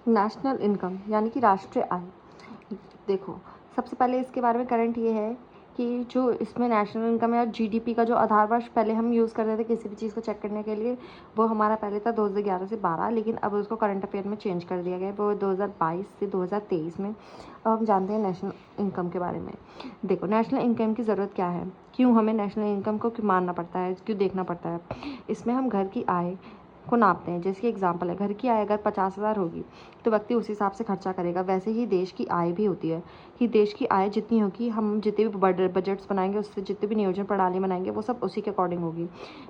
National income यानी कि राष्ट्रीय आय। देखो, सबसे पहले इसके बारे में करंट ये है कि जो इसमें नेशनल इनकम या जीडीपी का जो आधार वर्ष पहले हम यूज़ करते थे किसी भी चीज़ को चेक करने के लिए, वो हमारा पहले था 2011 से 12, लेकिन अब उसको करंट अफेयर में चेंज कर दिया गया है, वो 2022 से 2023 में। अब हम जानते हैं नेशनल इनकम के बारे में। देखो, नेशनल इनकम की ज़रूरत क्या है, क्यों हमें नेशनल इनकम को क्यों मानना पड़ता है, क्यों देखना पड़ता है। इसमें हम घर की आय को नापते हैं। जैसे कि एग्जांपल है, घर की आय अगर 50,000 होगी तो व्यक्ति उस हिसाब से खर्चा करेगा। वैसे ही देश की आय भी होती है कि देश की आय जितनी होगी, हम जितने भी बजट्स बनाएंगे, उससे जितने भी नियोजन प्रणाली बनाएंगे, वो सब उसी के अकॉर्डिंग होगी।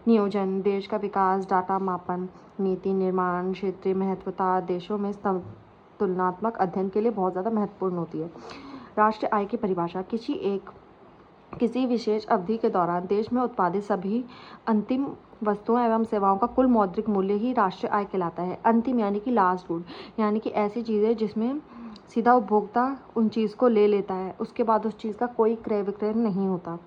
नियोजन, देश का विकास, डाटा मापन, नीति निर्माण, क्षेत्रीय महत्वता देशों में तुलनात्मक अध्ययन के लिए बहुत ज़्यादा महत्वपूर्ण होती है। राष्ट्रीय आय की परिभाषा किसी विशेष अवधि के दौरान देश में उत्पादित सभी अंतिम वस्तुओं एवं सेवाओं का कुल मौद्रिक मूल्य ही राष्ट्रीय आय कहलाता है। अंतिम यानी कि लास्ट गुड, यानी कि ऐसी चीज़ें जिसमें सीधा उपभोक्ता उन चीज़ को ले लेता है, उसके बाद उस चीज़ का कोई क्रय विक्रय नहीं होता।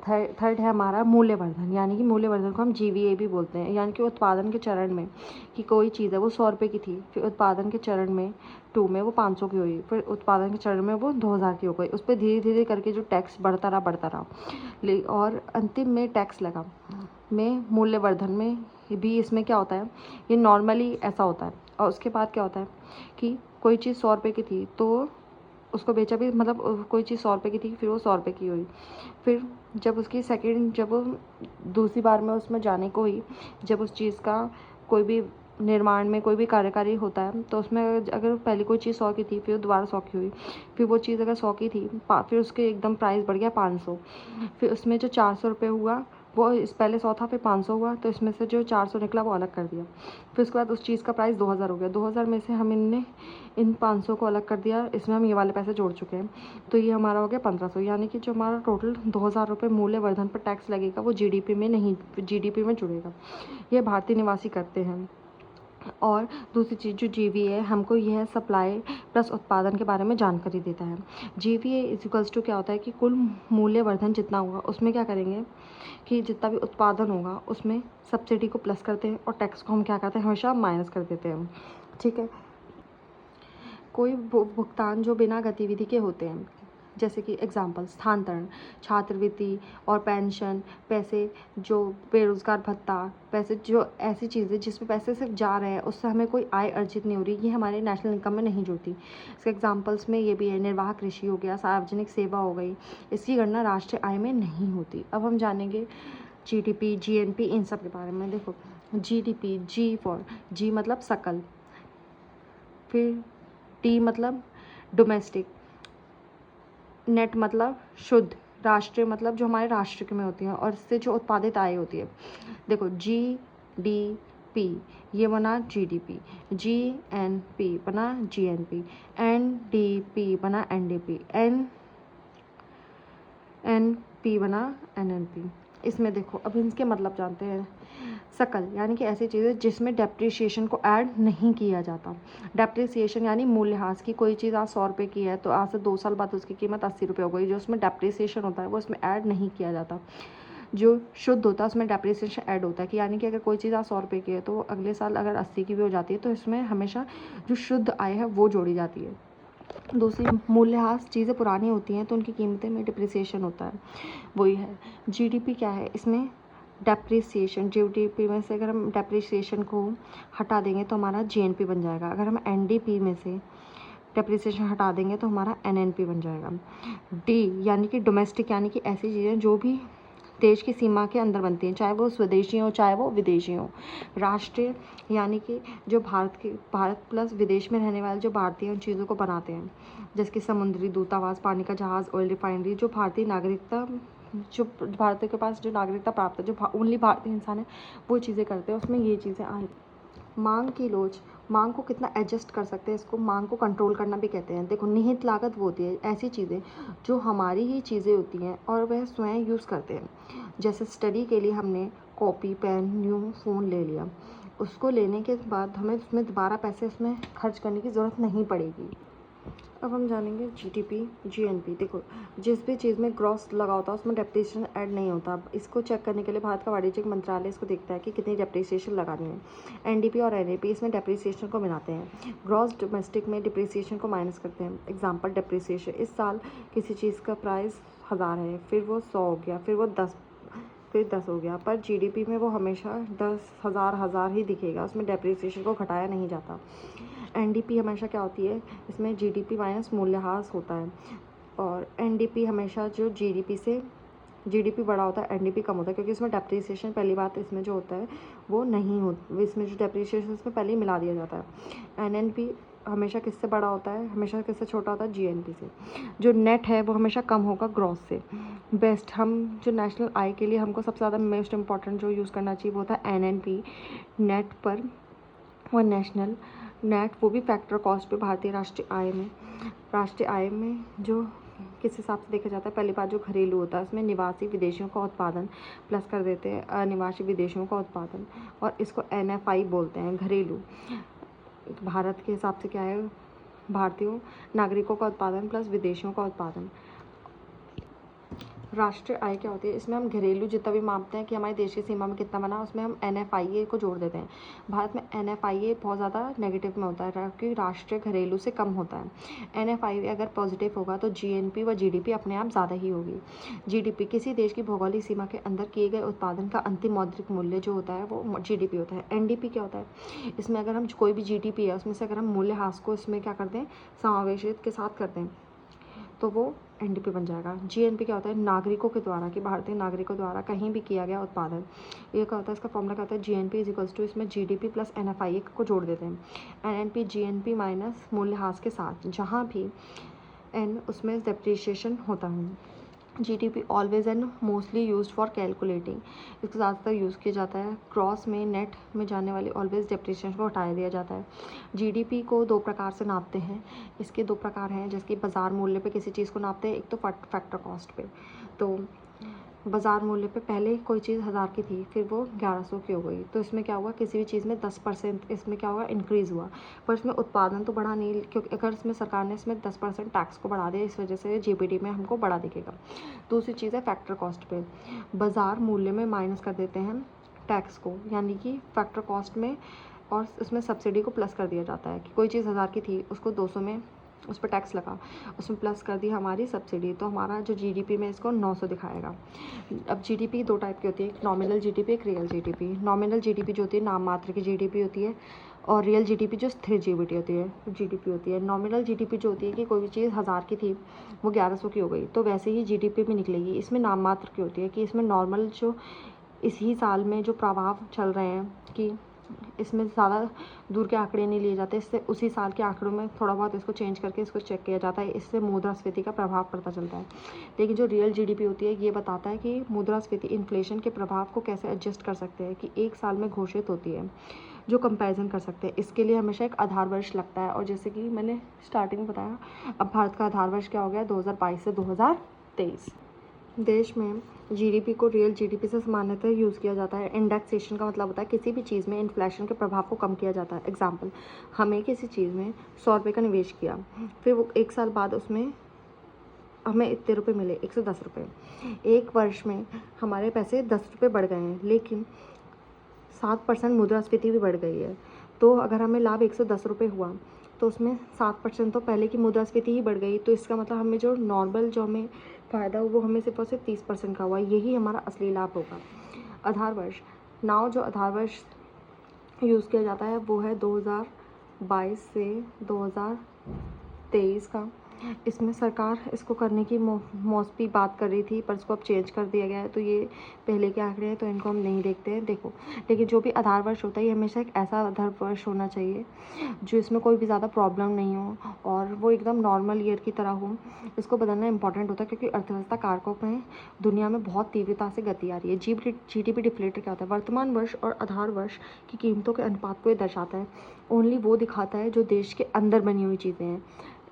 थर्ड है हमारा मूल्यवर्धन, यानी कि मूल्यवर्धन को हम जीवीए भी बोलते हैं, यानी कि उत्पादन के चरण में कि कोई चीज़ है वो 100 रुपये की थी, फिर उत्पादन के चरण में 2 में वो 500 की हुई, फिर उत्पादन के चरण में वो 2000 की हो गई। उस पर धीरे धीरे करके जो टैक्स बढ़ता रहा और अंतिम में टैक्स लगा में मूल्यवर्धन में भी इसमें क्या होता है, ये नॉर्मली ऐसा होता है। और उसके बाद क्या होता है कि कोई चीज़ 100 रुपये की थी तो उसको बेचा भी, मतलब कोई चीज़ 100 रुपये की थी, फिर वो 100 रुपये की हुई। फिर जब वो दूसरी बार में उसमें जाने को हुई, जब उस चीज़ का कोई भी निर्माण में कोई भी कार्यकारी होता है तो उसमें अगर पहले कोई चीज़ 100 की थी, फिर दोबारा 100 की हुई, फिर वो चीज़ अगर 100 की थी, फिर उसके एकदम प्राइस बढ़ गया 500, फिर उसमें जो 400 रुपये हुआ वो इस पहले 100 था, फिर 500 हुआ, तो इसमें से जो 400 निकला वो अलग कर दिया। फिर उसके बाद उस चीज़ का प्राइस 2000 हो गया। 2000 में से हम इन 500 को अलग कर दिया, इसमें हम ये वाले पैसे जोड़ चुके हैं, तो ये हमारा हो गया 1500। यानी कि जो हमारा टोटल 2000 रुपये मूल्यवर्धन पर टैक्स लगेगा वो जीडीपी में नहीं, जीडीपी में जुड़ेगा। ये भारतीय निवासी करते हैं। और दूसरी चीज़ जो जीवीए है, हमको यह सप्लाई प्लस उत्पादन के बारे में जानकारी देता है। जीवीए इज इक्वल्स टू क्या होता है कि कुल मूल्यवर्धन जितना होगा उसमें क्या करेंगे कि जितना भी उत्पादन होगा उसमें सब्सिडी को प्लस करते हैं और टैक्स को हम क्या करते हैं, हमेशा माइनस कर देते हैं। ठीक है। कोई भुगतान जो बिना गतिविधि के होते हैं, जैसे कि एग्जाम्पल स्थानांतरण, छात्रवृत्ति और पेंशन, पैसे जो बेरोजगार भत्ता, पैसे जो ऐसी चीज़ें जिसमें पैसे सिर्फ जा रहे हैं, उससे हमें कोई आय अर्जित नहीं हो रही, ये हमारे नेशनल इनकम में नहीं जुड़ती। इसके एग्जाम्पल्स में ये भी है, निर्वाह कृषि हो गया, सार्वजनिक सेवा हो गई, इसकी गणना राष्ट्रीय आय में नहीं होती। अब हम जानेंगे जीडीपी, जीएनपी, इन सब के बारे में। देखो, जीडीपी, जी मतलब सकल, फिर टी मतलब डोमेस्टिक, नेट मतलब शुद्ध, राष्ट्रीय मतलब जो हमारे राष्ट्र में होती हैं और इससे जो उत्पादित आय होती है। देखो, GDP ये बना GDP, GNP बना GNP, NDP बना NDP, NP बना NNP। इसमें देखो, अब इसके मतलब जानते हैं। सकल यानी कि ऐसी चीज़ें जिसमें डेप्रिसिएशन को ऐड नहीं किया जाता। डेप्रिसिएशन यानी मूल्यह्रास की, कोई चीज़ आज 100 रुपये की है तो आज से 2 साल बाद उसकी कीमत 80 रुपये हो गई, जो उसमें डेप्रिसिएशन होता है वो उसमें ऐड नहीं किया जाता। जो शुद्ध होता है उसमें डेप्रिसिएशन ऐड होता है कि यानी कि अगर कोई चीज़ आज 100 रुपये की है तो अगले साल अगर 80 की भी हो जाती है तो इसमें हमेशा जो शुद्ध आय है वो जोड़ी जाती है। दूसरी, मूल्यह्रास, चीज़ें पुरानी होती हैं तो उनकी कीमतें में डिप्रिसिएशन होता है, वही है। जीडीपी क्या है, इसमें डेप्रिसिएशन, जीडीपी में से अगर हम डेप्रिसिएशन को हटा देंगे तो हमारा जीएनपी बन जाएगा। अगर हम एनडीपी में से डेप्रिसिएशन हटा देंगे तो हमारा एनएनपी बन जाएगा। डी यानी कि डोमेस्टिक, यानी कि ऐसी चीज़ें जो भी देश की सीमा के अंदर बनती हैं, चाहे वो स्वदेशी हो चाहे वो विदेशी हो। राष्ट्रीय यानी कि जो भारत प्लस विदेश में रहने वाले जो भारतीय उन चीज़ों को बनाते हैं, जैसे कि समुद्री दूतावास, पानी का जहाज़, ऑयल रिफाइनरी, जो भारतीय नागरिकता, जो भारतीय के पास जो नागरिकता प्राप्त है, जो ओनली भारतीय इंसान है वो चीज़ें करते हैं, उसमें ये चीज़ें आए। मांग की लोच, मांग को कितना एडजस्ट कर सकते हैं, इसको मांग को कंट्रोल करना भी कहते हैं। देखो, निहित लागत वो होती है ऐसी चीज़ें जो हमारी ही चीज़ें होती हैं और वह स्वयं यूज़ करते हैं। जैसे स्टडी के लिए हमने कॉपी, पेन, न्यू फ़ोन ले लिया, उसको लेने के बाद हमें उसमें दोबारा पैसे उसमें खर्च करने की ज़रूरत नहीं पड़ेगी। अब हम जानेंगे जीडीपी, जीएनपी। देखो, जिस भी चीज़ में ग्रॉस लगा होता है उसमें डेप्रिसिएशन ऐड नहीं होता। अब इसको चेक करने के लिए भारत का वाणिज्यिक मंत्रालय इसको देखता है कि कितनी डेप्रिसिएशन लगानी है। एनडीपी और एनएपी इसमें डेप्रिसिएशन को मिलाते हैं। ग्रॉस डोमेस्टिक में डिप्रिसिएशन को माइनस करते हैं। एग्जाम्पल, डेप्रिसिएशन इस साल किसी चीज़ का प्राइस 1000 है, फिर वो 100 हो गया, फिर वो 10 हो गया, पर जीडीपी में वो हमेशा 10,000 ही दिखेगा, उसमें डेप्रिसिएशन को घटाया नहीं जाता। एनडीपी हमेशा क्या होती है, इसमें जीडीपी माइनस मूल्यह्रास होता है। और एनडीपी हमेशा जो जीडीपी बड़ा होता है, एनडीपी कम होता है, क्योंकि इसमें डेप्रिसिएशन पहली बात इसमें जो होता है वो नहीं हो, इसमें जो डेप्रिसिएशन इसमें पहले ही मिला दिया जाता है। एनएनपी हमेशा किससे बड़ा होता है, हमेशा किससे छोटा होता है, जीएनपी से। जो नेट है वो हमेशा कम होगा ग्रॉस से। बेस्ट, हम जो नेशनल आय के लिए हमको सबसे ज़्यादा मोस्ट इम्पॉर्टेंट जो यूज़ करना चाहिए वो होता है एनएनपी, नेट पर, और नेशनल नेट, वो भी फैक्टर कॉस्ट पे। भारतीय राष्ट्रीय आय में जो किस हिसाब से देखा जाता है, पहली बात जो घरेलू होता है उसमें निवासी विदेशियों का उत्पादन प्लस कर देते हैं अनिवासी विदेशियों का उत्पादन, और इसको एनएफआई बोलते हैं, घरेलू। भारत के हिसाब से क्या है, भारतीयों नागरिकों का उत्पादन प्लस विदेशियों का उत्पादन। राष्ट्रीय आय क्या होती है, इसमें हम घरेलू जितना भी मापते हैं कि हमारे देश की सीमा में कितना बना, उसमें हम एनएफआईए को जोड़ देते हैं। भारत में एनएफआईए बहुत ज़्यादा नेगेटिव में होता है, क्योंकि राष्ट्रीय घरेलू से कम होता है। एनएफआईए अगर पॉजिटिव होगा तो जीएनपी व जीडीपी अपने आप ज़्यादा ही होगी। जीडीपी किसी देश की भौगोलिक सीमा के अंदर किए गए उत्पादन का अंतिम मौद्रिक मूल्य जो होता है वो जीडीपी होता है। एनडीपी क्या होता है, इसमें अगर हम कोई भी जीडीपी है उसमें से अगर हम मूल्यह्रास को इसमें क्या कर दें, समावेशित के साथ कर दें, तो वो एनडीपी बन जाएगा। जीएनपी क्या होता है, नागरिकों के द्वारा, कि भारतीय नागरिकों द्वारा कहीं भी किया गया उत्पादन। ये क्या होता है, इसका फॉर्मूला क्या होता है, जीएनपी इज इक्वल्स टू, इसमें जीडीपी प्लस एनएफआईए को जोड़ देते हैं, एनएनपी जीएनपी माइनस मूल्यह्रास के साथ, जहाँ भी एन उसमें डेप्रिसिएशन होता है। GDP always and mostly used for calculating, इसको ज़्यादातर यूज़ किया जाता है। क्रॉस में नेट में जाने वाली ऑलवेज डेप्रिसिएशन को हटाया दिया जाता है। जीडीपी को 2 प्रकार से नापते हैं, इसके 2 प्रकार हैं, जैसे कि बाज़ार मूल्य पे किसी चीज़ को नापते हैं, एक तो फैक्टर कॉस्ट पे। तो बाज़ार मूल्य पे पहले कोई चीज़ 1000 की थी, फिर वो 1100 की हो गई, तो इसमें क्या हुआ, किसी भी चीज़ में 10% इसमें क्या हुआ, इंक्रीज़ हुआ, पर इसमें उत्पादन तो बढ़ा नहीं, क्योंकि अगर इसमें सरकार ने इसमें 10% टैक्स को बढ़ा दिया, इस वजह से जीपीटी में हमको बढ़ा दिखेगा। दूसरी चीज़ है फैक्टर कॉस्ट पे, बाज़ार मूल्य में माइनस कर देते हैं टैक्स को, यानी कि फैक्टर कॉस्ट में, और उसमें सब्सिडी को प्लस कर दिया जाता है, कि कोई चीज़ 1000 की थी उसको 200 में उस पर टैक्स लगा, उसमें प्लस कर दी हमारी सब्सिडी, तो हमारा जो जीडीपी में इसको 900 दिखाएगा। अब जीडीपी 2 टाइप की होती है, एक नॉमिनल जीडीपी, एक रियल जीडीपी। नॉमिनल जीडीपी जो होती है नाम मात्र की जीडीपी होती है, और रियल जीडीपी जो स्थिर जीडीपी होती है। नॉमिनल जीडीपी जो होती है कि कोई भी चीज़ 1000 की थी वो 1100 की हो गई, तो वैसे ही जीडीपी भी निकलेगी। इसमें नाम मात्र की होती है, कि इसमें नॉर्मल जो इसी साल में जो प्रभाव चल रहे हैं, कि इसमें ज़्यादा दूर के आंकड़े नहीं लिए जाते, इससे उसी साल के आंकड़ों में थोड़ा बहुत इसको चेंज करके इसको चेक किया जाता है, इससे मुद्रास्फीति का प्रभाव पता चलता है। लेकिन जो रियल जीडीपी होती है ये बताता है कि मुद्रास्फीति इन्फ्लेशन के प्रभाव को कैसे एडजस्ट कर सकते हैं, कि एक साल में घोषित होती है, जो कंपैरिजन कर सकते हैं। इसके लिए हमेशा एक आधार वर्ष लगता है, और जैसे कि मैंने स्टार्टिंग में बताया, अब भारत का आधार वर्ष क्या हो गया, 2022 से 2023। देश में जीडीपी को रियल जीडीपी से सामान्यतः यूज़ किया जाता है। इंडेक्सेशन का मतलब होता है किसी भी चीज़ में इन्फ्लेशन के प्रभाव को कम किया जाता है। एग्जाम्पल, हमें किसी चीज़ में 100 रुपये का निवेश किया, फिर वो 1 साल बाद उसमें हमें इतने रुपये मिले, 110 रुपये। 1 वर्ष में हमारे पैसे 10 रुपये बढ़ गए हैं, लेकिन 7% मुद्रास्फीति भी बढ़ गई है। तो अगर हमें लाभ 110 रुपये हुआ, तो उसमें 7% तो पहले की मुद्रास्फीति ही बढ़ गई, तो इसका मतलब हमें जो नॉर्मल जो हमें फ़ायदा हो वो हमें सिर्फ और सिर्फ 30% का हुआ, यही हमारा असली लाभ होगा। आधार वर्ष नाउ जो आधार वर्ष यूज़ किया जाता है वो है 2022 से 2023 का। इसमें सरकार इसको करने की मौसमी बात कर रही थी, पर इसको अब चेंज कर दिया गया है, तो ये पहले के आंकड़े हैं तो इनको हम नहीं देखते हैं। देखो, लेकिन जो भी आधार वर्ष होता है ये हमेशा एक ऐसा आधार वर्ष होना चाहिए जो इसमें कोई भी ज़्यादा प्रॉब्लम नहीं हो, और वो एकदम नॉर्मल ईयर की तरह हो। इसको बदलना इंपॉर्टेंट होता है, क्योंकि अर्थव्यवस्था कारकों में दुनिया में बहुत तीव्रता से गति आ रही है। जीडीपी डिफ्लेटर क्या होता है, वर्तमान वर्ष और आधार वर्ष की कीमतों के अनुपात को ये दर्शाता है। ओनली वो दिखाता है जो देश के अंदर बनी हुई चीज़ें हैं,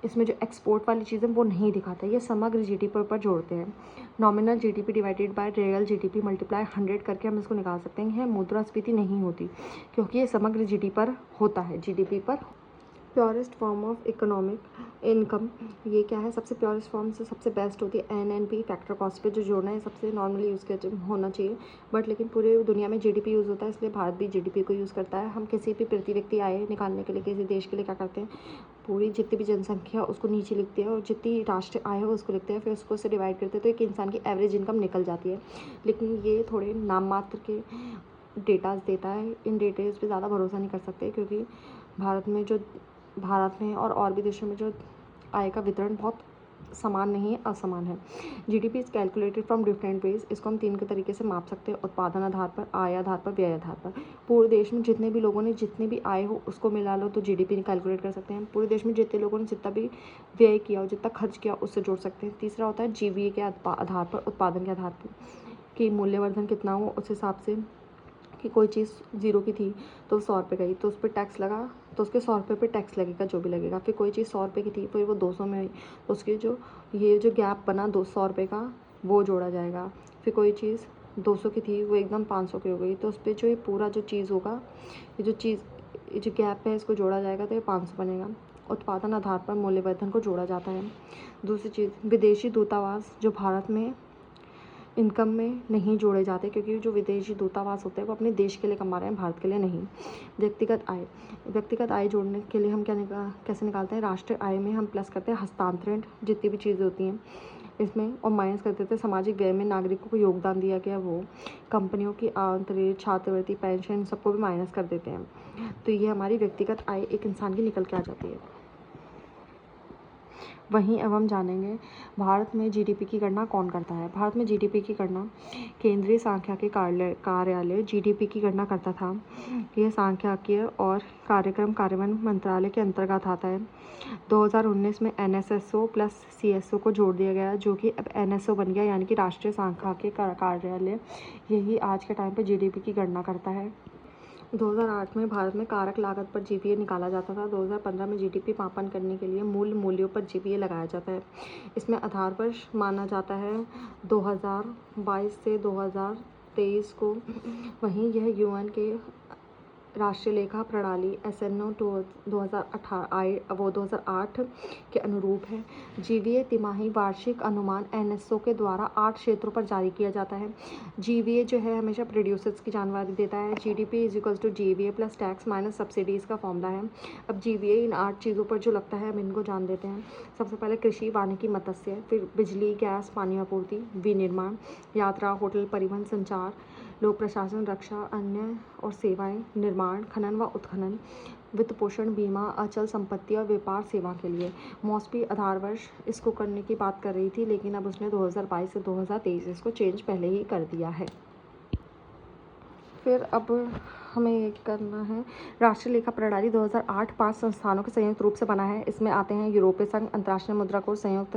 इसमें जो एक्सपोर्ट वाली चीज़ें वो नहीं दिखाता है। ये समग्र जीडीपी पर जोड़ते हैं। Nominal GDP divided by real GDP multiply 100 करके हम इसको निकाल सकते हैं। मुद्रास्फीति नहीं होती, क्योंकि ये समग्र जीडीपी पर होता है, जीडीपी पर। Purest form of economic income, ये क्या है, सबसे प्योरेस्ट फॉर्म से सबसे बेस्ट होती है एनएनपी फैक्टर कॉस्ट पे जो जोड़ना है सबसे नॉर्मली यूज़ कर होना चाहिए। बट लेकिन पूरे दुनिया में जीडीपी यूज़ होता है, इसलिए भारत भी जीडीपी को यूज़ करता है। हम किसी भी प्रति व्यक्ति आय निकालने के लिए किसी देश के लिए क्या करते हैं, पूरी जितनी भी जनसंख्या उसको नीचे लिखते हैं और जितनी राष्ट्रीय आय है उसको लिखते हैं, फिर उसको से डिवाइड करते हैं तो एक इंसान की एवरेज इनकम निकल जाती है। लेकिन ये थोड़े नाम मात्र के डेटाज देता है, इन डेटाज पे ज़्यादा भरोसा नहीं कर सकते, क्योंकि भारत में और भी देशों में जो आय का वितरण बहुत समान नहीं है, असमान है। GDP is calculated from different ways, इसको हम 3 के तरीके से माप सकते हैं, उत्पादन आधार पर, आय आधार पर, व्यय आधार पर। पूरे देश में जितने भी लोगों ने जितनी भी आय हो उसको मिला लो तो जीडीपी कैलकुलेट कर सकते हैं। पूरे देश में जितने लोगों ने जितना भी व्यय किया हो, जितना खर्च किया उससे जोड़ सकते हैं। तीसरा होता है जीवीए के आधार पर, उत्पादन के आधार पर कि मूल्यवर्धन कितना हो, उस हिसाब से कि कोई चीज़ 0 की थी तो 100 रुपये गई तो उस पर टैक्स लगा तो उसके 100 रुपये पे टैक्स लगेगा जो भी लगेगा। फिर कोई चीज़ 100 रुपये की थी फिर वो 200 में हुई तो उसके जो गैप बना 100 रुपये का वो जोड़ा जाएगा। फिर कोई चीज़ 200 की थी वो एकदम 500 की हो गई तो उस पर जो ये पूरा जो चीज़ होगा, ये जो गैप है इसको जोड़ा जाएगा तो ये 500 बनेगा। उत्पादन आधार पर मूल्यवर्धन को जोड़ा जाता है। दूसरी चीज़ विदेशी दूतावास जो भारत में इनकम में नहीं जोड़े जाते, क्योंकि जो विदेशी दूतावास होते हैं वो अपने देश के लिए कमा रहे हैं, भारत के लिए नहीं। व्यक्तिगत आय जोड़ने के लिए हम कैसे निकालते हैं, राष्ट्रीय आय में हम प्लस करते हैं हस्तांतरण जितनी भी चीज़ें होती हैं इसमें, और माइनस कर देते हैं सामाजिक व्यय में नागरिकों को योगदान दिया गया वो, कंपनियों की आंतरिक छात्रवृत्ति पेंशन सबको भी माइनस कर देते हैं। तो ये हमारी व्यक्तिगत आय एक इंसान की निकल के आ जाती है। वहीं अब हम जानेंगे भारत में जीडीपी की गणना कौन करता है। भारत में जीडीपी की गणना केंद्रीय सांख्यिकी कार्यालय जीडीपी की गणना करता था। यह सांख्यिकीय और कार्यक्रम कार्यान्वयन मंत्रालय के अंतर्गत आता है। 2019 में एनएसएसओ प्लस सीएसओ को जोड़ दिया गया जो कि अब एनएसओ बन गया, यानी कि राष्ट्रीय सांख्यिकी कार्यालय यही आज के टाइम पर जीडीपी की गणना करता है। 2008 में भारत में कारक लागत पर जीपीए निकाला जाता था। 2015 में जीडीपी मापन करने के लिए मूल मूल्यों पर जीपीए लगाया जाता है। इसमें आधार वर्ष माना जाता है 2022 से 2023 को। वहीं यह यूएन के राष्ट्रीय लेखा प्रणाली एसएनओ 2008 के अनुरूप है। जीवीए तिमाही वार्षिक अनुमान एनएसओ के द्वारा 8 क्षेत्रों पर जारी किया जाता है। जीवीए जो है हमेशा प्रोड्यूसर्स की जानकारी देता है। GDP is equals to GVA plus tax minus subsidies का फॉर्मूला है। अब जीवीए इन 8 चीज़ों पर जो लगता है हम इनको जान देते हैं। सबसे पहले कृषि, वानिकी, मत्स्य, फिर बिजली, गैस, पानी आपूर्ति, विनिर्माण, यात्रा, होटल, परिवहन, संचार, लोक प्रशासन, रक्षा, अन्य और सेवाएं, निर्माण, खनन व उत्खनन, वित्त पोषण, बीमा, अचल संपत्ति और व्यापार सेवा के लिए। मॉस्पी आधार वर्ष इसको करने की बात कर रही थी, लेकिन अब उसने 2022 से 2023 इसको चेंज पहले ही कर दिया है। फिर अब हमें ये करना है, राष्ट्रीय लेखा प्रणाली 2008 5 संस्थानों के संयुक्त रूप से बना है। इसमें आते हैं यूरोपीय संघ, अंतर्राष्ट्रीय मुद्रा कोष, संयुक्त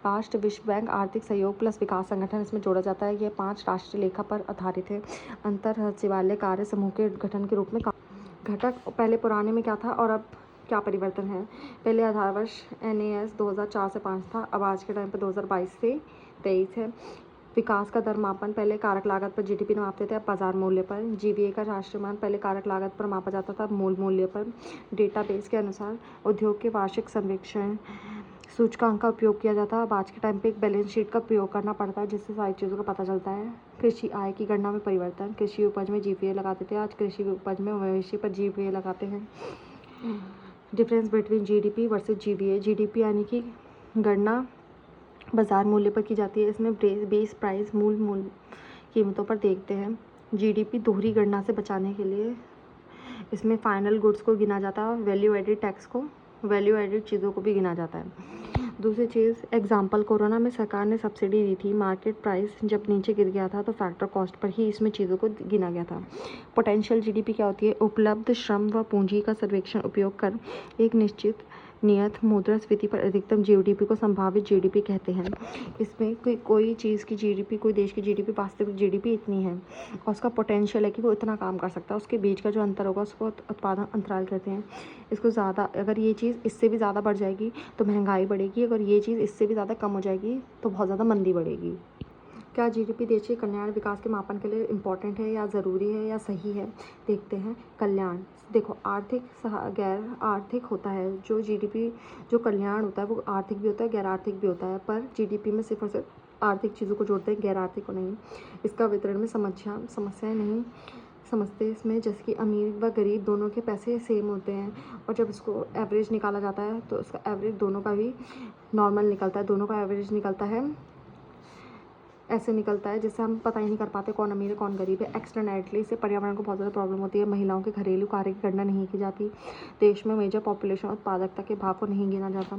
राष्ट्र, विश्व बैंक, आर्थिक सहयोग प्लस विकास संगठन इसमें जोड़ा जाता है। ये 5 राष्ट्रीय लेखा पर आधारित है। अंतर सचिवालय कार्य समूह के गठन के रूप में घटक पहले पुराने में क्या था और अब क्या परिवर्तन है। पहले आधार वर्ष NAS 2004 से 5 था, अब आज के टाइम पर 2022 से 23 है। विकास का दर मापन पहले कारक लागत पर जीडीपी मापते थे, अब बाजार मूल्य पर। जीवीए का राष्ट्रीय मान पहले कारक लागत पर मापा जाता था, मूल मूल्य पर। डेटाबेस के अनुसार उद्योग के वार्षिक सर्वेक्षण सूचकांक का उपयोग किया जाता है। अब आज के टाइम पे एक बैलेंस शीट का प्रयोग करना पड़ता है जिससे सारी चीज़ों का पता चलता है। कृषि आय की गणना में परिवर्तन, कृषि उपज में जीपीए लगाते थे, आज कृषि उपज में मवेशी पर जीपीए लगाते हैं। Difference between GDP versus GVA, GDP यानी कि गणना बाजार मूल्य पर की जाती है। इसमें बेस प्राइस मूल कीमतों पर देखते हैं। जीडीपी दोहरी गणना से बचाने के लिए इसमें फाइनल गुड्स को गिना जाता है और वैल्यू एडेड टैक्स को, वैल्यू एडेड चीज़ों को भी गिना जाता है। दूसरी चीज़ एग्जांपल, कोरोना में सरकार ने सब्सिडी दी थी, मार्केट प्राइस जब नीचे गिर गया था तो फैक्टर कॉस्ट पर ही इसमें चीज़ों को गिना गया था। पोटेंशियल जीडीपी क्या होती है, उपलब्ध श्रम व पूंजी का सर्वेक्षण उपयोग कर एक निश्चित नियत मुद्रास्फीति पर अधिकतम जीडीपी को संभावित जीडीपी कहते हैं। इसमें कोई चीज़ की जीडीपी, कोई देश की जीडीपी, वास्तविक जीडीपी इतनी है और उसका पोटेंशियल है कि वो इतना काम कर सकता है, उसके बीच का जो अंतर होगा उसको उत्पादन अंतराल कहते हैं। इसको ज़्यादा, अगर ये चीज़ इससे भी ज़्यादा बढ़ जाएगी तो महंगाई बढ़ेगी, अगर ये चीज़ इससे भी ज़्यादा कम हो जाएगी तो बहुत ज़्यादा मंदी बढ़ेगी। क्या जीडीपी देश के कल्याण विकास के मापन के लिए इम्पॉर्टेंट है या ज़रूरी है या सही है, देखते हैं। कल्याण, देखो गैर आर्थिक होता है जो जीडीपी, जो कल्याण होता है वो आर्थिक भी होता है गैर आर्थिक भी होता है, पर जीडीपी में सिर्फ और सिर्फ आर्थिक चीज़ों को जोड़ते हैं, गैर आर्थिक को नहीं। इसका वितरण में समस्याएं नहीं समझते इसमें, जैसे कि अमीर व गरीब दोनों के पैसे सेम होते हैं, और जब इसको एवरेज निकाला जाता है तो इसका एवरेज दोनों का भी नॉर्मल निकलता है, दोनों का एवरेज निकलता है, ऐसे निकलता है जिससे हम पता ही नहीं कर पाते कौन अमीर है कौन गरीब है। एक्सटर्नैलिटी से पर्यावरण को बहुत ज़्यादा प्रॉब्लम होती है। महिलाओं के घरेलू कार्य की गणना नहीं की जाती। देश में मेजर पॉपुलेशन उत्पादकता के भाव को नहीं गिना जाता।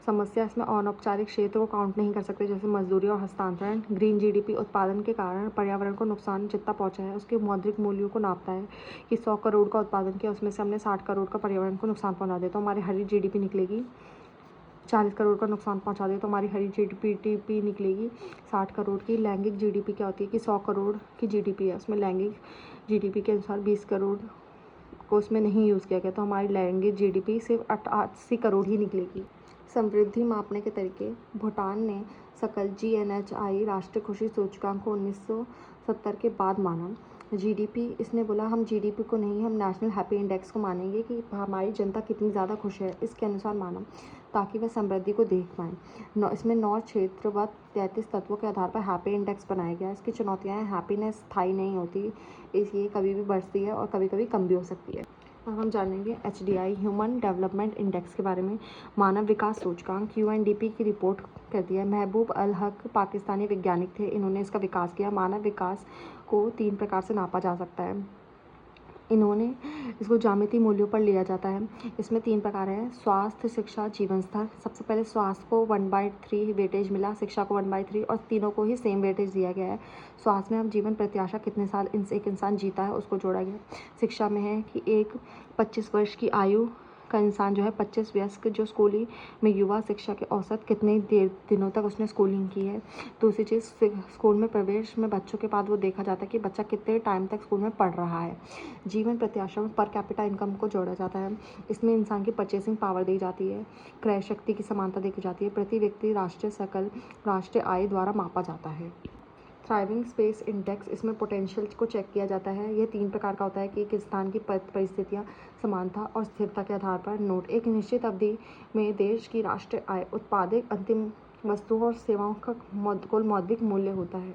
समस्या इसमें अनौपचारिक क्षेत्र को काउंट नहीं कर सकते, जैसे मजदूरी और हस्तांतरण। ग्रीन जीडीपी उत्पादन के कारण पर्यावरण को नुकसान जितना पहुँचा है उसके मौद्रिक मूल्यों को नापता है कि 100 करोड़ का उत्पादन किया उसमें से हमने 60 करोड़ का पर्यावरण को नुकसान पहुँचा दिया तो हमारी हरी जीडीपी निकलेगी। 40 करोड़ का नुकसान पहुंचा दे तो हमारी हरी जीडीपी निकलेगी 60 करोड़ की। लैंगिक जीडीपी क्या होती है कि 100 करोड़ की जीडीपी है, उसमें लैंगिक जीडीपी के अनुसार 20 करोड़ को उसमें नहीं यूज़ किया गया तो हमारी लैंगिक जीडीपी सिर्फ 80 करोड़ ही निकलेगी। समृद्धि मापने के तरीके। भूटान ने सकल GNHI राष्ट्रीय खुशी सूचकांक को 1970 के बाद माना। जीडीपी, इसने बोला हम जीडीपी को नहीं, हम नेशनल हैप्पी इंडेक्स को मानेंगे कि हमारी जनता कितनी ज़्यादा खुश है, इसके अनुसार माना ताकि वह समृद्धि को देख पाएँ। इसमें 9 क्षेत्र व 33 तत्वों के आधार पर हैप्पी इंडेक्स बनाया गया। इसकी चुनौतियाँ हैं, हैप्पीनेस स्थायी नहीं होती, इसलिए कभी भी बढ़ती है और कभी कभी कम भी हो सकती है। अब हम जानेंगे HDI ह्यूमन डेवलपमेंट इंडेक्स के बारे में। मानव विकास सूचकांक UNDP की रिपोर्ट कर दिया है। महबूब अल हक पाकिस्तानी वैज्ञानिक थे, इन्होंने इसका विकास किया। मानव विकास को 3 प्रकार से नापा जा सकता है, इन्होंने इसको ज्यामितीय मूल्यों पर लिया जाता है। इसमें 3 प्रकार हैं, स्वास्थ्य, शिक्षा, जीवन स्तर। सबसे पहले स्वास्थ्य को 1/3 वेटेज मिला, शिक्षा को 1/3 और तीनों को ही सेम वेटेज दिया गया है। स्वास्थ्य में हम जीवन प्रत्याशा कितने साल एक इंसान जीता है उसको जोड़ा गया। शिक्षा में है कि एक 25 वर्ष की आयु का इंसान जो है 25 वयस्क जो स्कूली में युवा शिक्षा के औसत कितने दिनों तक उसने स्कूलिंग की है। दूसरी चीज़ स्कूल में प्रवेश में बच्चों के बाद वो देखा जाता है कि बच्चा कितने टाइम तक स्कूल में पढ़ रहा है। जीवन प्रत्याशा में पर कैपिटा इनकम को जोड़ा जाता है, इसमें इंसान की परचेसिंग पावर दी जाती है, क्रय शक्ति की समानता देखी जाती है। प्रति व्यक्ति राष्ट्रीय आय द्वारा मापा जाता है। थ्राइविंग स्पेस इंडेक्स, इसमें पोटेंशियल को चेक किया जाता है। यह 3 प्रकार का होता है कि एक स्थान की परिस्थितियाँ, समानता और स्थिरता के आधार पर नोट। एक निश्चित अवधि में देश की राष्ट्रीय आय, उत्पादित अंतिम वस्तुओं और सेवाओं का कुल मौद्रिक मूल्य होता है।